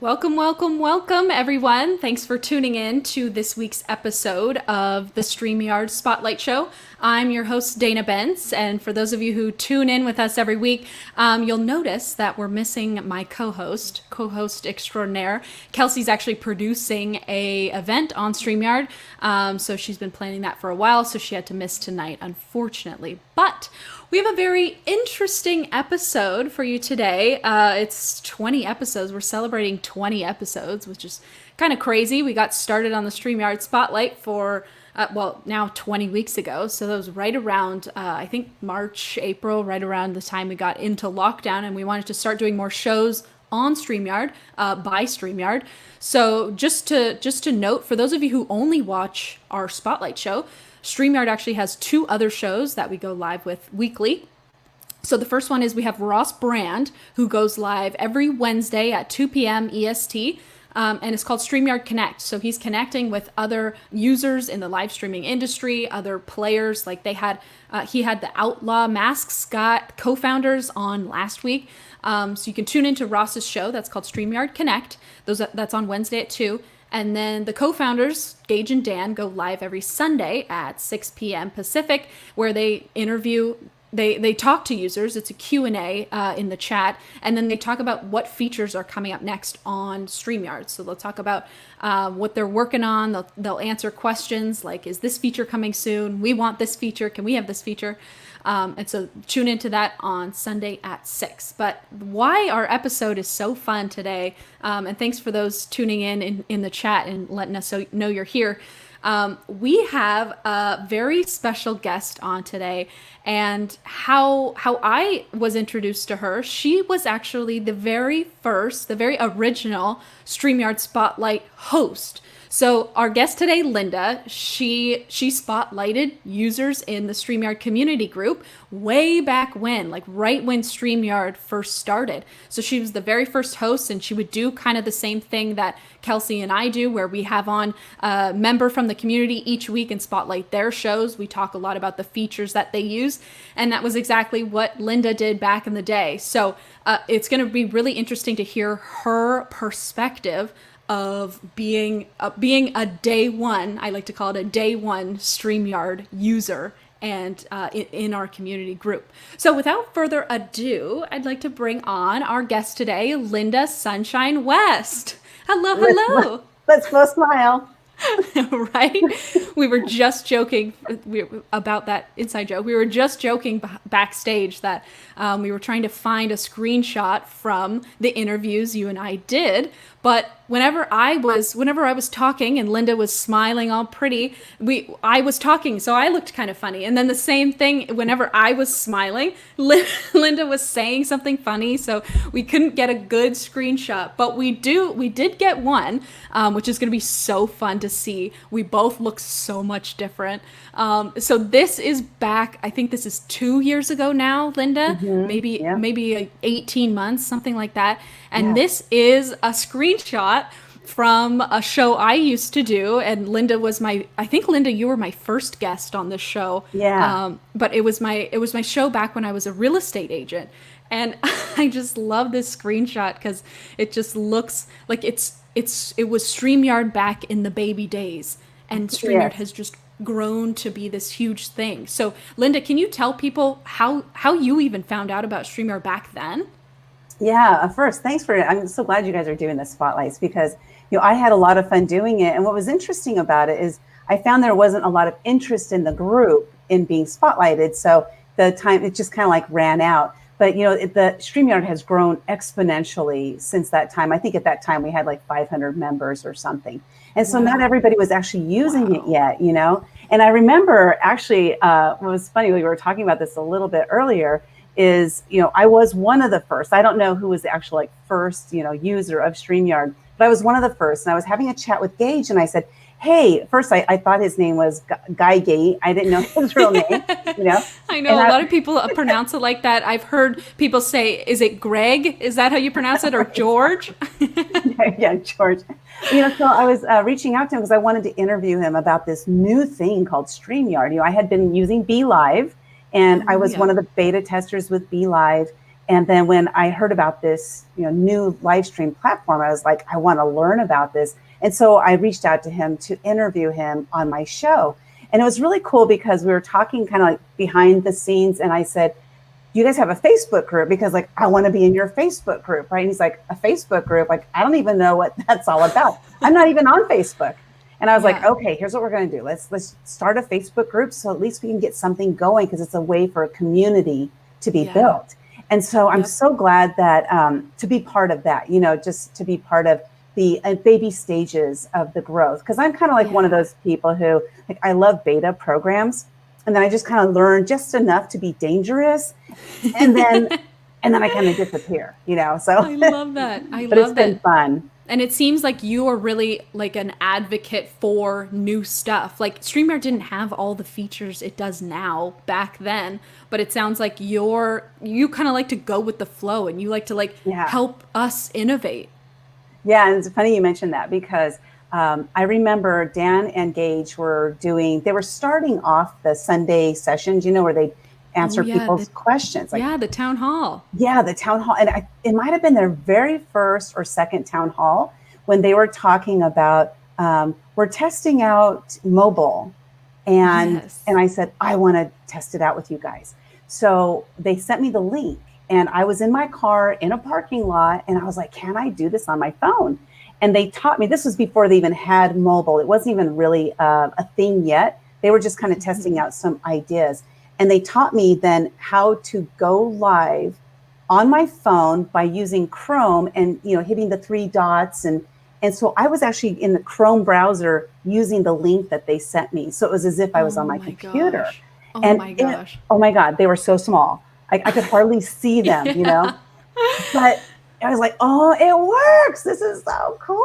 Welcome, welcome, welcome, everyone. Thanks for tuning in to this week's episode of the StreamYard Spotlight Show. I'm your host, Dana Bentz, and for those of you who tune in with us every week, you'll notice that we're missing my co-host extraordinaire. Kelsey's actually producing a event on StreamYard, so she's been planning that for a while, so she had to miss tonight, unfortunately. But we have a very interesting episode for you today. It's 20 episodes. We're celebrating 20 episodes, which is kind of crazy. We got started on the StreamYard Spotlight for, now 20 weeks ago. So that was right around, I think March, April, right around the time we got into lockdown. And we wanted to start doing more shows on StreamYard, by StreamYard. So just to note, for those of you who only watch our Spotlight show, StreamYard actually has two other shows that we go live with weekly. So the first one is we have Ross Brand, who goes live every Wednesday at 2 p.m. EST, and it's called StreamYard Connect. So he's connecting with other users in the live streaming industry, other players. Like he had the Outlaw Mascot co-founders on last week. So you can tune into Ross's show. That's called StreamYard Connect. That's on Wednesday at 2. And then the co-founders, Gage and Dan, go live every Sunday at 6 p.m. Pacific, where they interview, they talk to users. It's a Q&A in the chat. And then they talk about what features are coming up next on StreamYard. So they'll talk about what they're working on. They'll answer questions like, is this feature coming soon? We want this feature. Can we have this feature? And so tune into that on Sunday at 6. But why our episode is so fun today, and thanks for those tuning in the chat and letting us know you're here. We have a very special guest on today, and how I was introduced to her, she was actually the very original StreamYard Spotlight host. So our guest today, Lynda, she spotlighted users in the StreamYard community group way back when, like right when StreamYard first started. So she was the very first host, and she would do kind of the same thing that Kelsey and I do, where we have on a member from the community each week and spotlight their shows. We talk a lot about the features that they use, and that was exactly what Lynda did back in the day. So it's going to be really interesting to hear her perspective of being a day one, I like to call it a day one StreamYard user and in our community group. So without further ado, I'd like to bring on our guest today, Lynda Sunshine West. Hello. Let's both smile. Right? We were just joking about that inside joke. We were just joking backstage that we were trying to find a screenshot from the interviews you and I did. But whenever I was talking and Lynda was smiling all pretty, I was talking, so I looked kind of funny. And then the same thing, whenever I was smiling, Lynda was saying something funny, so we couldn't get a good screenshot. But we did get one, which is going to be so fun to see. We both look so much different. So this is back, I think this is 2 years ago now, Lynda, maybe 18 months, something like that. And This is a screenshot from a show I used to do, and Lynda was I think Lynda, you were my first guest on this show. Yeah. But it was my show back when I was a real estate agent. And I just love this screenshot because it just looks like it was StreamYard back in the baby days, and StreamYard has just grown to be this huge thing. So Lynda, can you tell people how you even found out about StreamYard back then? Yeah, first, I'm so glad you guys are doing the spotlights, because I had a lot of fun doing it. And what was interesting about it is I found there wasn't a lot of interest in the group in being spotlighted. So the time, it just kind of like ran out. But the StreamYard has grown exponentially since that time. I think at that time we had like 500 members or something. And so not everybody was actually using it yet, And I remember actually, what was funny, we were talking about this a little bit earlier, is, I was one of the first. I don't know who was the actual first, user of StreamYard, but I was one of the first. And I was having a chat with Gage, and I said, hey, first I thought his name was Guy Gate. I didn't know his real name, I know a lot of people pronounce it like that. I've heard people say, is it Greg? Is that how you pronounce it? Or George? Yeah, George. So I was reaching out to him because I wanted to interview him about this new thing called StreamYard. I had been using BeLive, and I was one of the beta testers with BeLive. And then when I heard about this, new live stream platform, I was like, I want to learn about this. And so I reached out to him to interview him on my show. And it was really cool because we were talking kind of like behind the scenes. And I said, you guys have a Facebook group? Because like, I want to be in your Facebook group, right? And he's like, a Facebook group? Like, I don't even know what that's all about. I'm not even on Facebook. And I was like, okay, here's what we're going to do. Let's start a Facebook group. So at least we can get something going, because it's a way for a community to be built. And so I'm so glad that to be part of that, just to be part of the baby stages of the growth. Because I'm kind of like one of those people who, like, I love beta programs. And then I just kind of learn just enough to be dangerous. And then I kind of disappear, so. I love that. But it's been fun. And it seems like you are really like an advocate for new stuff. Like StreamYard didn't have all the features it does now back then, but it sounds like you kind of like to go with the flow, and you like to like help us innovate. Yeah, and it's funny you mentioned that, because I remember Dan and Gage they were starting off the Sunday sessions, where they answer people's questions. Like, the town hall. Yeah, the town hall. And it might have been their very first or second town hall, when they were talking about, we're testing out mobile. And I said, I want to test it out with you guys. So they sent me the link, and I was in my car in a parking lot, and I was like, can I do this on my phone? And they taught me. This was before they even had mobile. It wasn't even really a thing yet. They were just kind of testing out some ideas. And they taught me then how to go live on my phone by using Chrome and, hitting the 3 dots. And so I was actually in the Chrome browser using the link that they sent me. So it was as if I was on my computer. Gosh. Oh my gosh. Oh my God, they were so small. I could hardly see them, But I was like, oh, it works. This is so cool.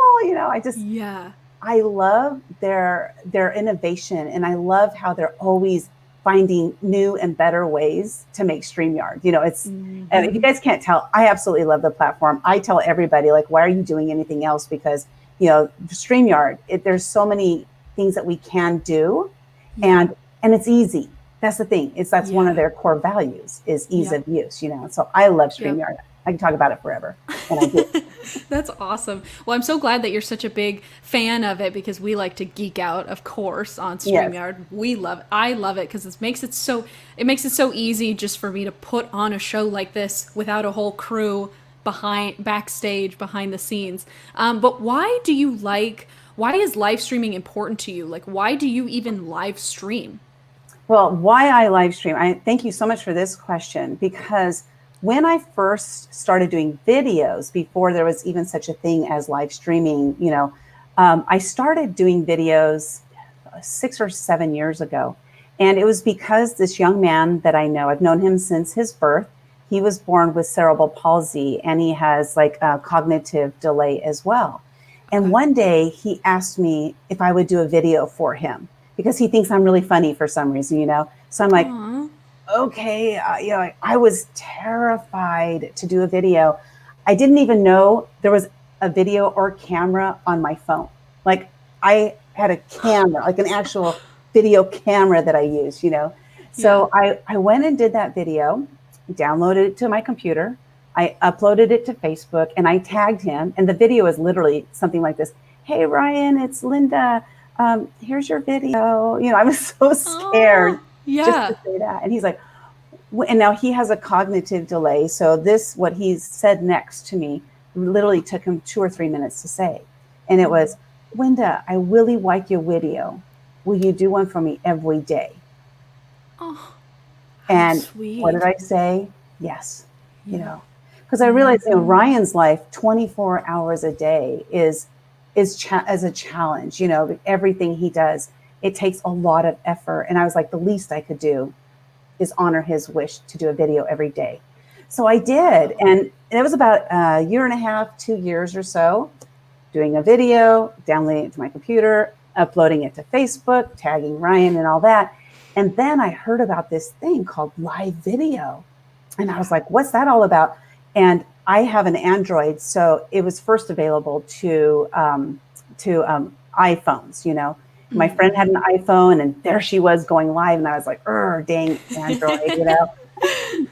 I love their innovation, and I love how they're always finding new and better ways to make StreamYard. And if you guys can't tell, I absolutely love the platform. I tell everybody, like, why are you doing anything else? Because, StreamYard, there's so many things that we can do, and it's easy. That's the thing. That's one of their core values, is ease of use, So I love StreamYard. I can talk about it forever, and I do. That's awesome. Well, I'm so glad that you're such a big fan of it, because we like to geek out, of course, on StreamYard. Yes. I love it, because it makes it so easy just for me to put on a show like this without a whole crew backstage, behind the scenes. But why is live streaming important to you? Like, why do you even live stream? Well, why I live stream, I thank you so much for this question, because when I first started doing videos, before there was even such a thing as live streaming, I started doing videos 6 or 7 years ago. And it was because this young man that I know, I've known him since his birth. He was born with cerebral palsy, and he has like a cognitive delay as well. And one day he asked me if I would do a video for him, because he thinks I'm really funny for some reason, So I'm like, okay, I was terrified to do a video. I didn't even know there was a video or camera on my phone. Like, I had a camera, like an actual video camera that I used, So I went and did that video, downloaded it to my computer. I uploaded it to Facebook, and I tagged him. And the video is literally something like this. Hey, Ryan, it's Lynda. Here's your video. I was so scared. Just to say that. And he's like, and now he has a cognitive delay. So what he said next to me literally took him 2 or 3 minutes to say. And it was, Lynda, I really like your video. Will you do one for me every day? Oh, and sweet. What did I say? Yes. Because I realized, Ryan's life, 24 hours a day is as a challenge, everything he does. It takes a lot of effort. And I was like, the least I could do is honor his wish to do a video every day. So I did. And it was about a year and a half, 2 years or so, doing a video, downloading it to my computer, uploading it to Facebook, tagging Ryan and all that. And then I heard about this thing called live video. And I was like, what's that all about? And I have an Android. So it was first available to iPhones, My friend had an iPhone, and there she was going live, and I was like, dang Android,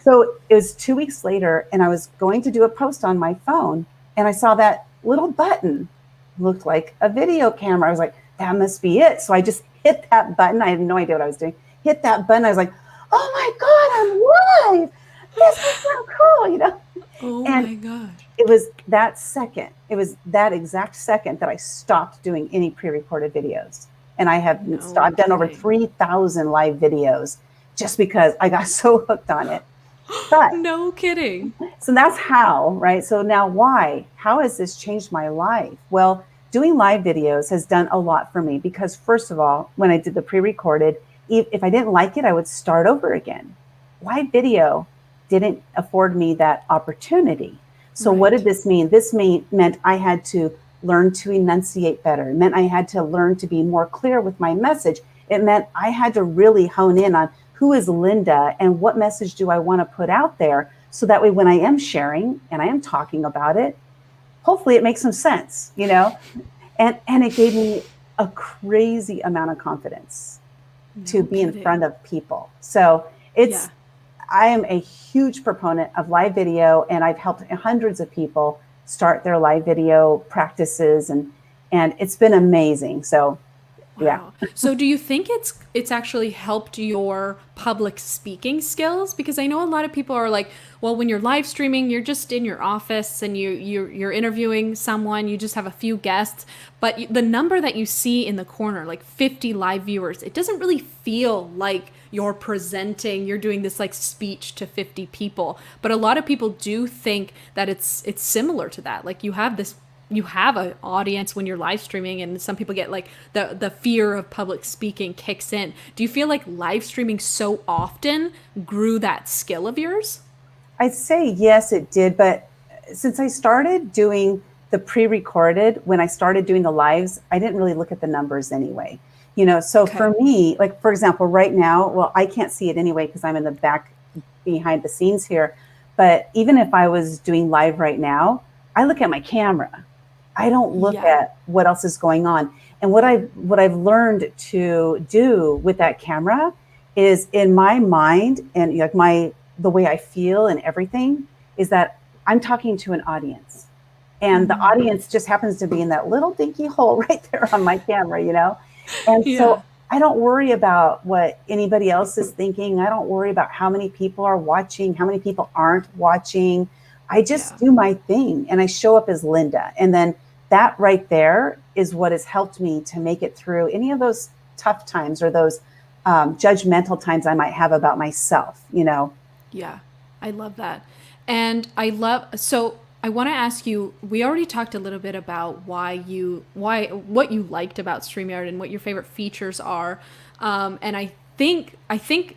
So it was 2 weeks later, and I was going to do a post on my phone, and I saw that little button looked like a video camera. I was like, that must be it. So I just hit that button. I had no idea what I was doing. Hit that button. I was like, oh my God, I'm live. This is so cool, you know? Oh And my gosh. it was that second, it was that exact second that I stopped doing any pre-recorded videos. And I have I've done over 3,000 live videos just because I got so hooked on it. But no kidding. so that's how, right? So now why? How has this changed my life? Well, doing live videos has done a lot for me because first of all, when I did the pre-recorded, if I didn't like it, I would start over again. Live video didn't afford me that opportunity. So what did this mean? This meant I had to learn to enunciate better. It meant I had to learn to be more clear with my message. It meant I had to really hone in on who is Lynda and what message do I want to put out there, so that way when I am sharing and I am talking about it, hopefully it makes some sense, you know? And it gave me a crazy amount of confidence to be in front of people. So I am a huge proponent of live video, and I've helped hundreds of people start their live video practices, and it's been amazing. So wow. So do you think it's actually helped your public speaking skills? Because I know a lot of people are like, well, when you're live streaming, you're just in your office and you're interviewing someone, you just have a few guests, but the number that you see in the corner, like 50 live viewers, it doesn't really feel like you're presenting, you're doing this like speech to 50 people. But a lot of people do think that it's similar to that. Like you have an audience when you're live streaming, and some people get like the fear of public speaking kicks in. Do you feel like live streaming so often grew that skill of yours? I'd say yes, it did. But since I started doing the pre-recorded, when I started doing the lives, I didn't really look at the numbers anyway. You know, so for me, like, for example, right now, well, I can't see it anyway because I'm in the back behind the scenes here. But even if I was doing live right now, I look at my camera. I don't look at what else is going on. And what I've learned to do with that camera is, in my mind and like the way I feel and everything, is that I'm talking to an audience. And the audience just happens to be in that little dinky hole right there on my camera, you know? And so I don't worry about what anybody else is thinking. I don't worry about how many people are watching, how many people aren't watching. I just do my thing and I show up as Lynda. And then that right there is what has helped me to make it through any of those tough times or those judgmental times I might have about myself, you know? Yeah, I love that. And so I want to ask you, we already talked a little bit about what you liked about StreamYard and what your favorite features are. And I think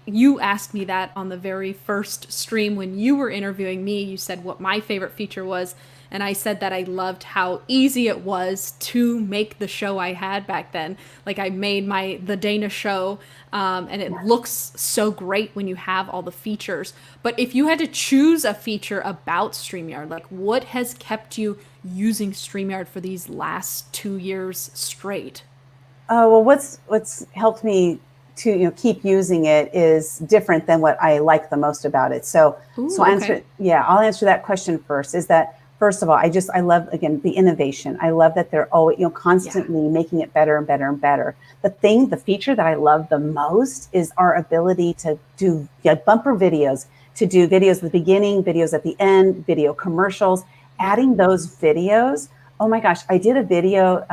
you asked me that on the very first stream when you were interviewing me. You said what my favorite feature was. And I said that I loved how easy it was to make the show I had back then. Like I made the Dana show, and it looks so great when you have all the features. But if you had to choose a feature about StreamYard, like what has kept you using StreamYard for these last 2 years straight? Well, what's helped me to keep using it is different than what I like the most about it. So I'll answer that question first. Is that, first of all, I love, again, the innovation. I love that they're always, constantly making it better and better and better. The feature that I love the most is our ability to do bumper videos, to do videos at the beginning, videos at the end, video commercials, adding those videos. Oh my gosh, I did a video,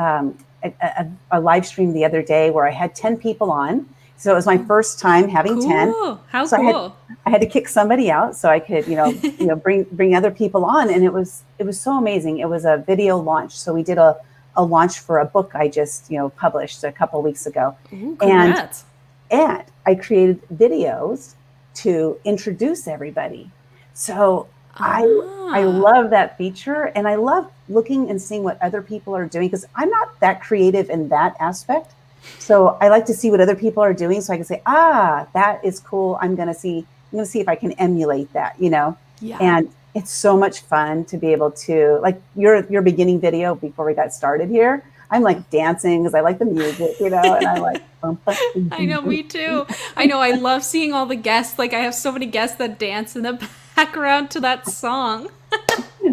a live stream the other day where I had 10 people on. So it was my first time having 10. How so cool. I had to kick somebody out so I could, bring other people on. And it was so amazing. It was a video launch. So we did a launch for a book I just, published a couple of weeks ago. Ooh, congrats. And I created videos to introduce everybody. So I love that feature, and I love looking and seeing what other people are doing, because I'm not that creative in that aspect. So I like to see what other people are doing so I can say, that is cool. I'm going to see if I can emulate that, Yeah. And it's so much fun to be able to, like your beginning video before we got started here. I'm like dancing because I like the music, you know, and I like, I know, me too. I know, I love seeing all the guests. Like, I have so many guests that dance in the background to that song.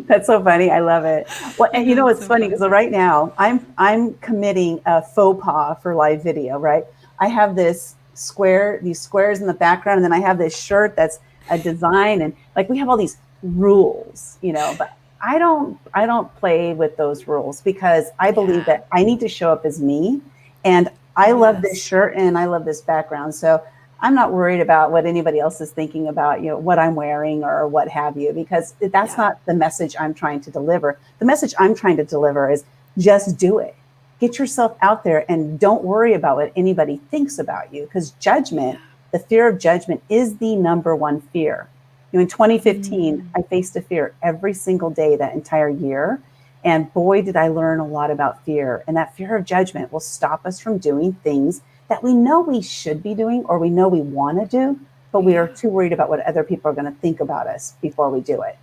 That's so funny. I love it. Well, I and you know, know, it's it's so funny fun. because right now I'm committing a faux pas for live video, right? I have these squares in the background, and then I have this shirt that's a design, and like we have all these rules, you know, but I don't play with those rules because I believe Yeah. that I need to show up as me, and I love this Yes. shirt and I love this background. So I'm not worried about what anybody else is thinking about, you know, what I'm wearing or what have you, because that's Yeah. not the message I'm trying to deliver. The message I'm trying to deliver is just do it. Get yourself out there and don't worry about what anybody thinks about you, because judgment, Yeah. the fear of judgment is the number one fear. You know, in 2015, Mm. I faced a fear every single day that entire year. And boy, did I learn a lot about fear. And that fear of judgment will stop us from doing things that we know we should be doing or we know we want to do, but we are Yeah. too worried about what other people are going to think about us before we do it.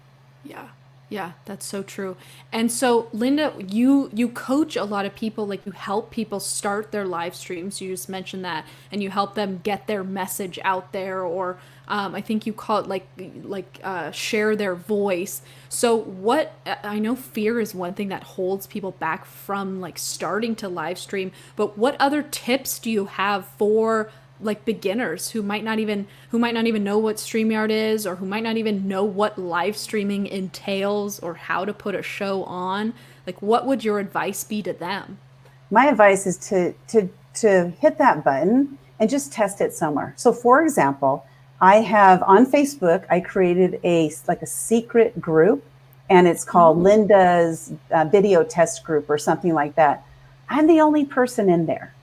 Yeah. Yeah, that's so true. And so, Linda, you coach a lot of people, like you help people start their live streams. You just mentioned that, and you help them get their message out there, or I think you call it share their voice. So, what I know, fear is one thing that holds people back from like starting to live stream. But what other tips do you have for like beginners who might not even know what StreamYard is, or who might not even know what live streaming entails or how to put a show on? Like, what would your advice be to them? My advice is to hit that button and just test it somewhere. So for example, I have on Facebook, I created a secret group, and it's called Ooh, Lynda's video test group or something like that. I'm the only person in there.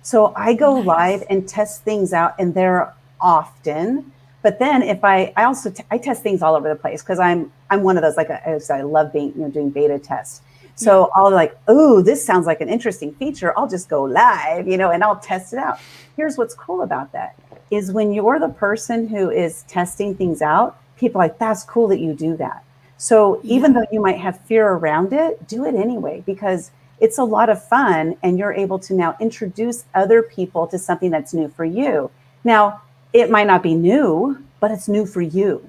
So I go live nice. and test things out in there often. But then if I also I test things all over the place because I'm one of those, like I love being, you know, doing beta tests. Yeah. So I'll like, oh, this sounds like an interesting feature. I'll just go live, you know, and I'll test it out. Here's what's cool about that is when you're the person who is testing things out, people are like, that's cool that you do that. So even Yeah. though you might have fear around it, do it anyway because it's a lot of fun and you're able to now introduce other people to something that's new for you. Now, it might not be new, but it's new for you.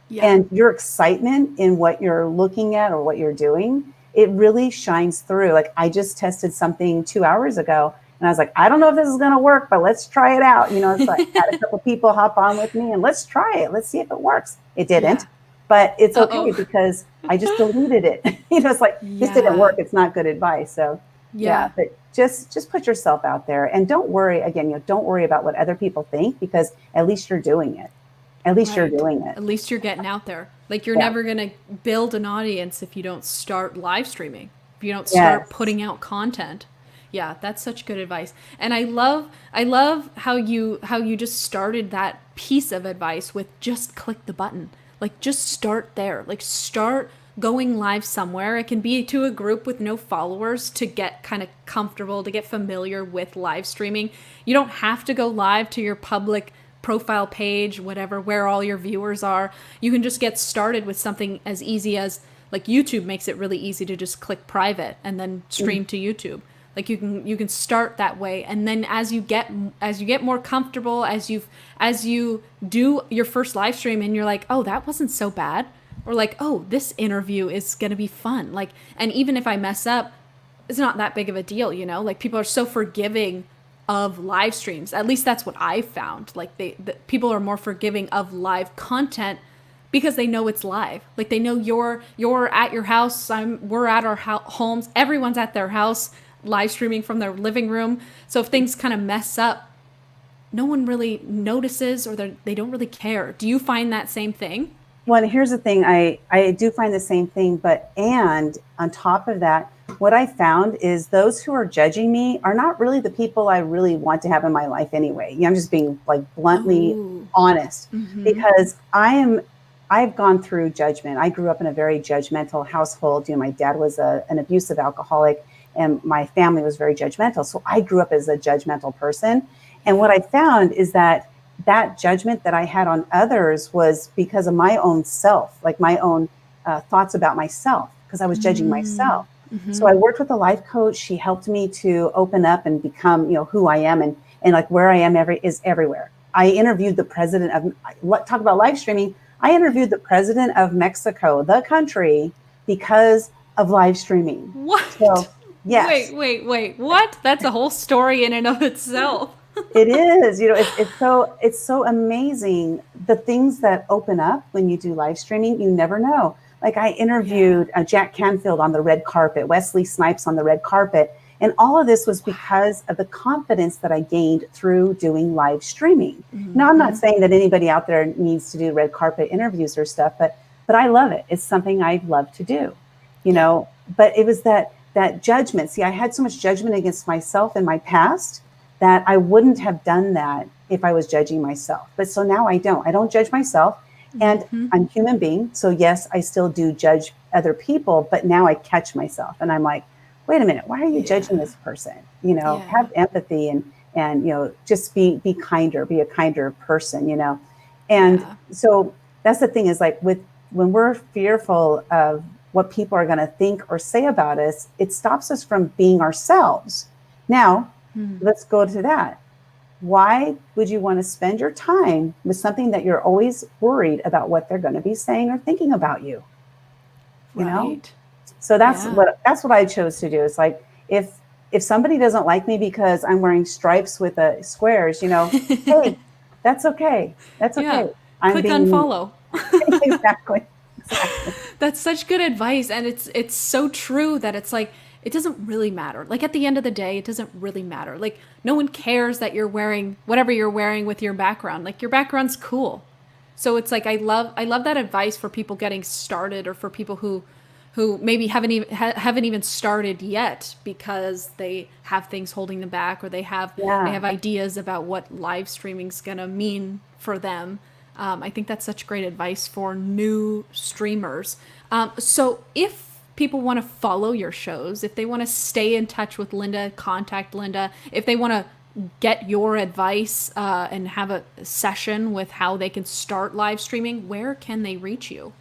Yeah. And your excitement in what you're looking at or what you're doing, it really shines through. Like I just tested something 2 hours ago and I was like, I don't know if this is going to work, but let's try it out. You know, so I had a couple people hop on with me and let's try it. Let's see if it works. It didn't, Yeah. but it's okay Uh-oh. because I just deleted it. You know, it's like this didn't Yeah. work. It's not good advice. So yeah, Yeah. but just put yourself out there and don't worry again, you know, don't worry about what other people think because at least you're doing it. At least you're Right. doing it. At least you're getting out there. Like, you're Yeah. never going to build an audience if you don't start live streaming, if you don't start Yes. putting out content. Yeah, that's such good advice. And I love how you just started that piece of advice with just click the button. Like, just start there. Like, start going live somewhere. It can be to a group with no followers to get kind of comfortable, to get familiar with live streaming. You don't have to go live to your public profile page, whatever, where all your viewers are. You can just get started with something as easy as, like, YouTube makes it really easy to just click private and then Mm. stream to YouTube. Like, you can start that way, and then as you get more comfortable, as you do your first live stream and you're like, oh, that wasn't so bad, or like, oh, this interview is going to be fun, like, and even if I mess up, it's not that big of a deal, like, people are so forgiving of live streams. At least that's what I've found. Like, people are more forgiving of live content because they know it's live. Like, they know you're at your house, we're at our homes, everyone's at their house live streaming from their living room. So if things kind of mess up, no one really notices, or they don't really care. Do you find that same thing? Well, here's the thing. I do find the same thing, but and on top of that, what I found is those who are judging me are not really the people I really want to have in my life anyway. I'm just being like bluntly Oh. honest Mm-hmm. because I've gone through judgment. I grew up in a very judgmental household. My dad was an abusive alcoholic and my family was very judgmental. So I grew up as a judgmental person. And Yeah. what I found is that judgment that I had on others was because of my own self, like my own thoughts about myself, because I was judging Mm. myself. So I worked with a life coach. She helped me to open up and become, who I am, and like where I am is everywhere. I interviewed the president of, talk about live streaming. I interviewed the president of Mexico, the country, because of live streaming. What? So, yes. Wait. What? That's a whole story in and of itself. It is, it's so amazing. The things that open up when you do live streaming, you never know. Like I interviewed Jack Canfield on the red carpet, Wesley Snipes on the red carpet. And all of this was because of the confidence that I gained through doing live streaming. Now, I'm not saying that anybody out there needs to do red carpet interviews or stuff, but I love it. It's something I love to do, but it was that judgment. See, I had so much judgment against myself in my past that I wouldn't have done that if I was judging myself. But so now I don't judge myself, and I'm a human being. So yes, I still do judge other people, but now I catch myself and I'm like, wait a minute, why are you judging this person? Have empathy and just be kinder, be a kinder person, And so that's the thing is like when we're fearful of what people are going to think or say about us, it stops us from being ourselves. Now, let's go to that. Why would you want to spend your time with something that you're always worried about what they're going to be saying or thinking about you? You know? So that's what I chose to do. It's like if somebody doesn't like me because I'm wearing stripes with squares, hey, that's okay. That's okay. Click unfollow. Exactly. That's such good advice, and it's so true that it's like it doesn't really matter. Like at the end of the day, it doesn't really matter. Like no one cares that you're wearing whatever you're wearing with your background. Like your background's cool. So it's like I love that advice for people getting started, or for people who maybe haven't even started yet because they have things holding them back, or they have ideas about what live streaming's gonna mean for them. I think that's such great advice for new streamers. So if people want to follow your shows, if they want to stay in touch with Lynda, contact Lynda, if they want to get your advice and have a session with how they can start live streaming, where can they reach you?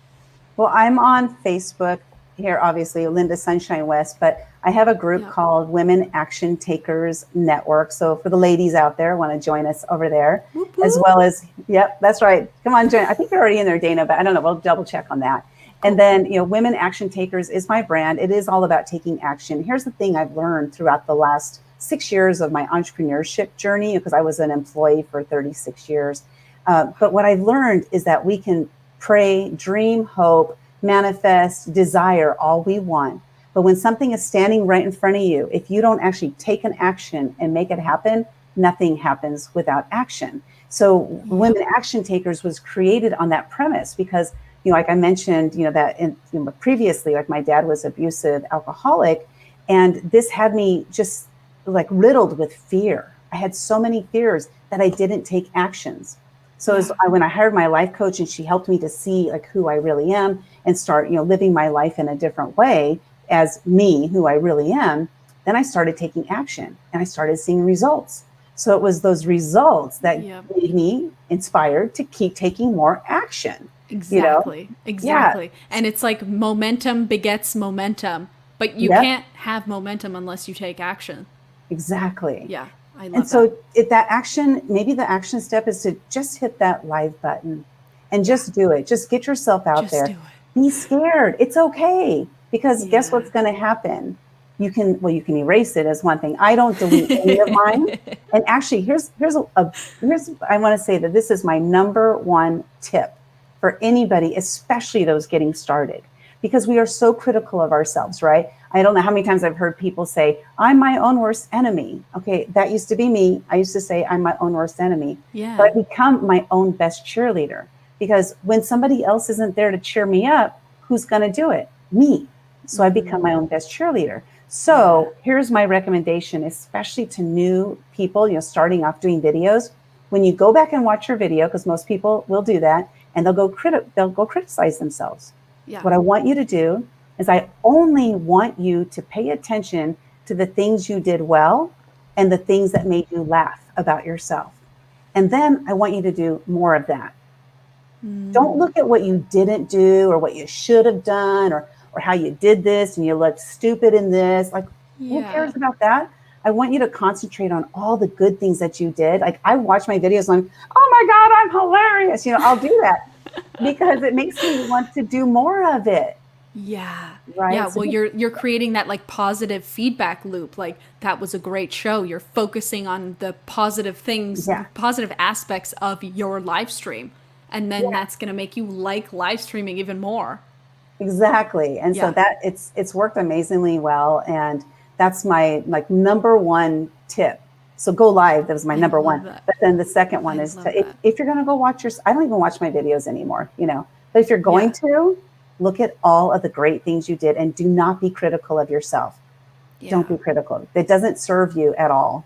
Well, I'm on Facebook here, obviously, Lynda Sunshine West, but I have a group called Women Action Takers Network. So for the ladies out there, want to join us over there, as well as, that's right. Come on, join. I think you're already in there, Dana, but I don't know. We'll double check on that. And then, Women Action Takers is my brand. It is all about taking action. Here's the thing I've learned throughout the last 6 years of my entrepreneurship journey, because I was an employee for 36 years. But what I've learned is that we can pray, dream, hope, manifest, desire all we want. But when something is standing right in front of you, if you don't actually take an action and make it happen, nothing happens without action. So Women Action Takers was created on that premise because, like I mentioned, that previously, like my dad was abusive alcoholic, and this had me just like riddled with fear. I had so many fears that I didn't take actions. So when I hired my life coach and she helped me to see like who I really am and start, living my life in a different way as me, who I really am, then I started taking action and I started seeing results. So it was those results that made me inspired to keep taking more action. Exactly. And it's like momentum begets momentum, but you can't have momentum unless you take action. Exactly. Yeah. I love and so if that action, maybe the action step is to just hit that live button and just do it. Just get yourself out there. Be scared. It's okay. Because guess what's going to happen? You can erase it as one thing. I don't delete any of mine. And actually, here's I want to say that this is my number one tip for anybody, especially those getting started, because we are so critical of ourselves, right? I don't know how many times I've heard people say, I'm my own worst enemy. Okay, that used to be me. I used to say I'm my own worst enemy. Yeah. But I become my own best cheerleader, because when somebody else isn't there to cheer me up, who's going to do it? Me. So I become my own best cheerleader. So here's my recommendation, especially to new people, starting off doing videos. When you go back and watch your video, because most people will do that, and they'll go criticize themselves. Yeah. What I want you to do is I only want you to pay attention to the things you did well and the things that made you laugh about yourself. And then I want you to do more of that. Don't look at what you didn't do or what you should have done or or how you did this and you looked stupid in this. Like, who Yeah. cares about that? I want you to concentrate on all the good things that you did. Like, I watch my videos and I'm, oh my God, I'm hilarious. I'll do that because it makes me want to do more of it. Yeah. Yeah. Right. So Well, you're creating that like positive feedback loop. Like that was a great show. You're focusing on the positive things, yeah, positive aspects of your live stream. And then yeah, that's going to make you like live streaming even more. exactly. And so Yeah. that it's worked amazingly well. And that's my like number one tip. So go live. That was my I number love one. that. But then the second one I is love to, that. if you're going to go watch I don't even watch my videos anymore, but if you're going Yeah. to look at all of the great things you did and do not be critical of yourself. Don't Yeah. be critical. It doesn't serve you at all.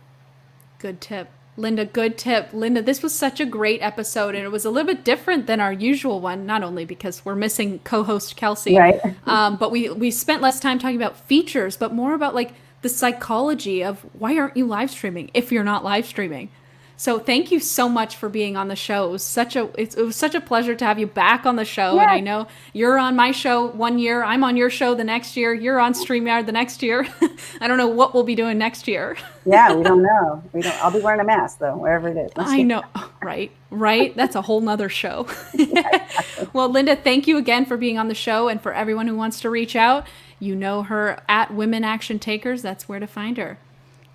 Good tip. Lynda, good tip. Lynda, this was such a great episode, and it was a little bit different than our usual one, not only because we're missing co-host Kelsey, Right. but we spent less time talking about features, but more about like the psychology of why aren't you live streaming if you're not live streaming. So thank you so much for being on the show. It was such a pleasure to have you back on the show. And Yeah. I know you're on my show one year, I'm on your show the next year, you're on StreamYard the next year. I don't know what we'll be doing next year. Yeah. We don't know. I'll be wearing a mask though, wherever it is. I know, right? Right? That's a whole nother show. Well, Lynda, thank you again for being on the show. And for everyone who wants to reach out, you know her at Women Action Takers. That's where to find her.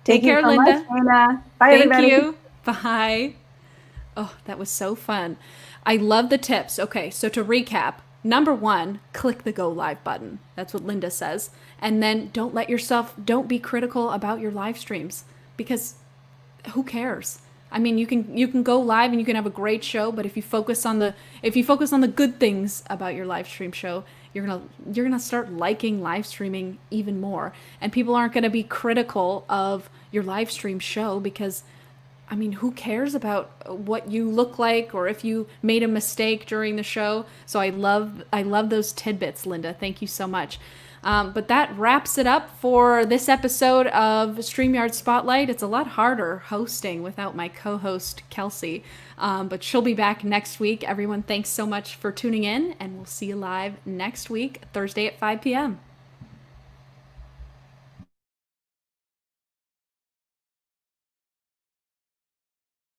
Take Thank you care, so Lynda. much, Dana. Bye, Thank everybody. you. Bye. Oh, that was so fun. I love the tips. Okay, so to recap, number one, click the go live button. That's what Lynda says. And then don't be critical about your live streams because who cares? I mean, you can go live and you can have a great show, but if you focus on the good things about your live stream show, you're gonna start liking live streaming even more. And people aren't gonna be critical of your live stream show because I mean, who cares about what you look like or if you made a mistake during the show? So I love those tidbits, Lynda. Thank you so much. But that wraps it up for this episode of StreamYard Spotlight. It's a lot harder hosting without my co-host, Kelsey. But she'll be back next week. Everyone, thanks so much for tuning in, and we'll see you live next week, Thursday at 5 p.m.